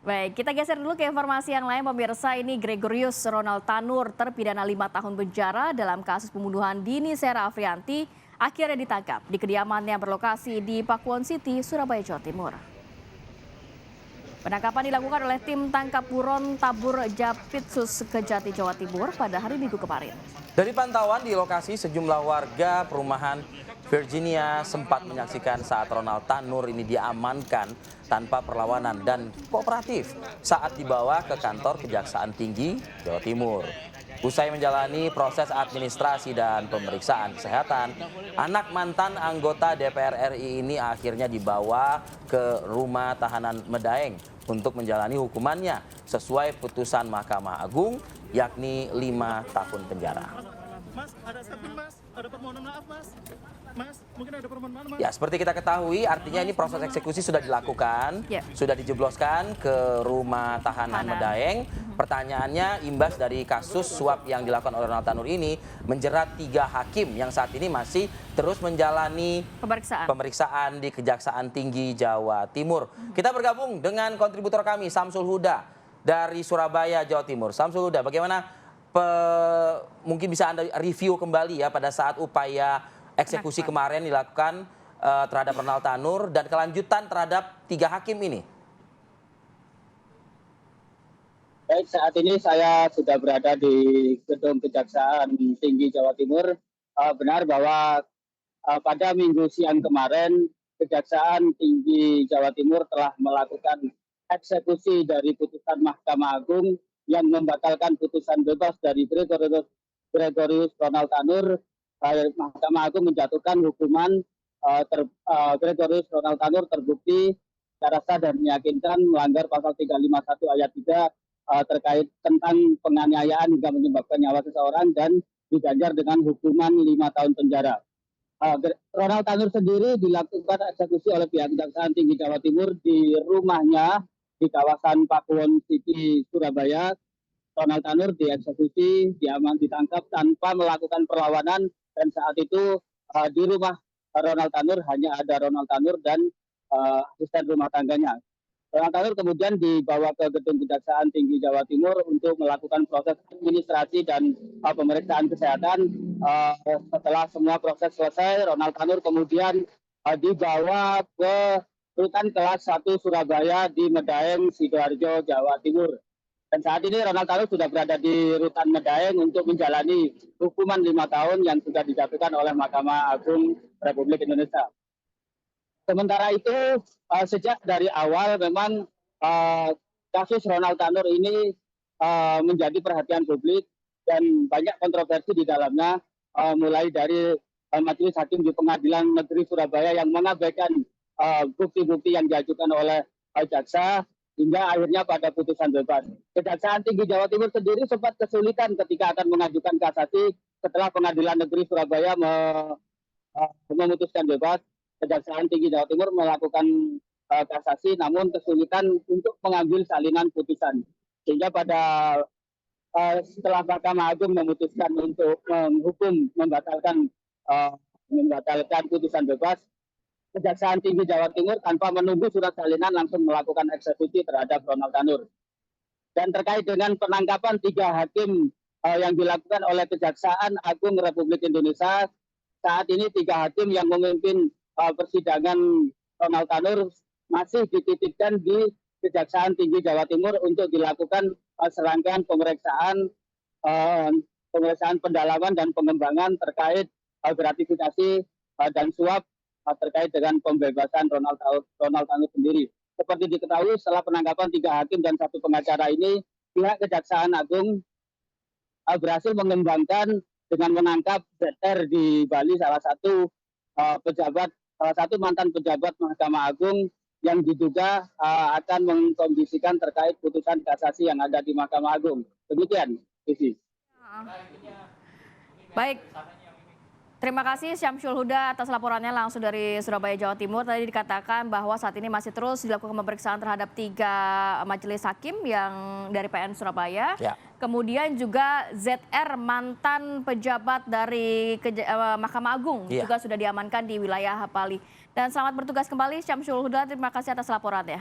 Baik, kita geser dulu ke informasi yang lain pemirsa. Ini Gregorius Ronald Tanur terpidana 5 tahun penjara dalam kasus pembunuhan Dini Sera Afrianti akhirnya ditangkap di kediamannya berlokasi di Pakuwon City, Surabaya, Jawa Timur. Penangkapan dilakukan oleh tim tangkap buron Tabur Japitsus Kejati, Jawa Timur pada hari Minggu kemarin. Dari pantauan di lokasi, sejumlah warga perumahan Virginia sempat menyaksikan saat Ronald Tanur ini diamankan tanpa perlawanan dan kooperatif saat dibawa ke kantor Kejaksaan Tinggi Jawa Timur. Usai menjalani proses administrasi dan pemeriksaan kesehatan, anak mantan anggota DPR RI ini akhirnya dibawa ke rumah tahanan Medaeng untuk menjalani hukumannya sesuai putusan Mahkamah Agung, yakni 5 tahun penjara. Mas, ada statement Mas, ada permohonan maaf Mas. Mas, mungkin ada permohonan maaf Mas. Ya, seperti kita ketahui, artinya ini proses eksekusi sudah dilakukan, sudah dijebloskan ke rumah tahanan Medaeng. Pertanyaannya, imbas dari kasus suap yang dilakukan oleh Ronald Tanur ini menjerat 3 hakim yang saat ini masih terus menjalani pemeriksaan di Kejaksaan Tinggi Jawa Timur. Kita bergabung dengan kontributor kami, Samsul Huda dari Surabaya, Jawa Timur. Samsul Huda, bagaimana mungkin bisa Anda review kembali ya pada saat upaya eksekusi kemarin dilakukan terhadap Ronald Tanur dan kelanjutan terhadap 3 hakim ini? Baik, saat ini saya sudah berada di Gedung Kejaksaan Tinggi Jawa Timur. Benar bahwa pada minggu siang kemarin Kejaksaan Tinggi Jawa Timur telah melakukan eksekusi dari putusan Mahkamah Agung yang membatalkan putusan bebas dari Gregorius Ronald Tanur. Mahkamah Agung menjatuhkan hukuman Gregorius Ronald Tanur terbukti secara sah dan meyakinkan melanggar pasal 351 ayat 3 terkait tentang penganiayaan hingga menyebabkan nyawa seseorang dan diganjar dengan hukuman 5 tahun penjara. Ronald Tanur sendiri dilakukan eksekusi oleh pihak Kejaksaan Tinggi Jawa Timur di rumahnya di kawasan Pakuwon City, Surabaya. Ronald Tanur dieksekusi, ditangkap tanpa melakukan perlawanan, dan saat itu di rumah Ronald Tanur hanya ada Ronald Tanur dan asisten rumah tangganya. Ronald Tanur kemudian dibawa ke Gedung Kejaksaan Tinggi Jawa Timur untuk melakukan proses administrasi dan pemeriksaan kesehatan. Setelah semua proses selesai, Ronald Tanur kemudian dibawa ke Rutan Kelas 1 Surabaya di Medaeng, Sidoarjo, Jawa Timur. Dan saat ini Ronald Tanur sudah berada di Rutan Medaeng untuk menjalani hukuman 5 tahun yang sudah dijatuhkan oleh Mahkamah Agung Republik Indonesia. Sementara itu, sejak dari awal memang kasus Ronald Tanur ini menjadi perhatian publik dan banyak kontroversi di dalamnya, mulai dari Majelis Hakim di Pengadilan Negeri Surabaya yang mengabaikan bukti-bukti yang diajukan oleh jaksa hingga akhirnya pada putusan bebas. Kejaksaan Tinggi Jawa Timur sendiri sempat kesulitan ketika akan mengajukan kasasi setelah Pengadilan Negeri Surabaya memutuskan bebas. Kejaksaan Tinggi Jawa Timur melakukan kasasi namun kesulitan untuk mengambil salinan putusan. Sehingga pada setelah Mahkamah Agung memutuskan untuk membatalkan putusan bebas, Kejaksaan Tinggi Jawa Timur tanpa menunggu surat salinan langsung melakukan eksekusi terhadap Ronald Tanur. Dan terkait dengan penangkapan 3 hakim yang dilakukan oleh Kejaksaan Agung Republik Indonesia, saat ini 3 hakim yang memimpin persidangan Ronald Tanur masih dititipkan di Kejaksaan Tinggi Jawa Timur untuk dilakukan serangkaian pemeriksaan pendalaman dan pengembangan terkait gratifikasi dan suap terkait dengan pembebasan Ronald Tanur sendiri. Seperti diketahui, setelah penangkapan 3 hakim dan 1 pengacara ini, pihak Kejaksaan Agung berhasil mengembangkan dengan menangkap ZR di Bali, salah satu mantan pejabat Mahkamah Agung yang diduga akan mengkondisikan terkait putusan kasasi yang ada di Mahkamah Agung. Demikian, Sisi. Baik. Terima kasih Syamsul Huda atas laporannya langsung dari Surabaya, Jawa Timur. Tadi dikatakan bahwa saat ini masih terus dilakukan pemeriksaan terhadap 3 majelis hakim yang dari PN Surabaya. Ya. Kemudian juga ZR mantan pejabat dari Mahkamah Agung juga sudah diamankan di wilayah Bali. Dan selamat bertugas kembali Syamsul Huda, terima kasih atas laporannya.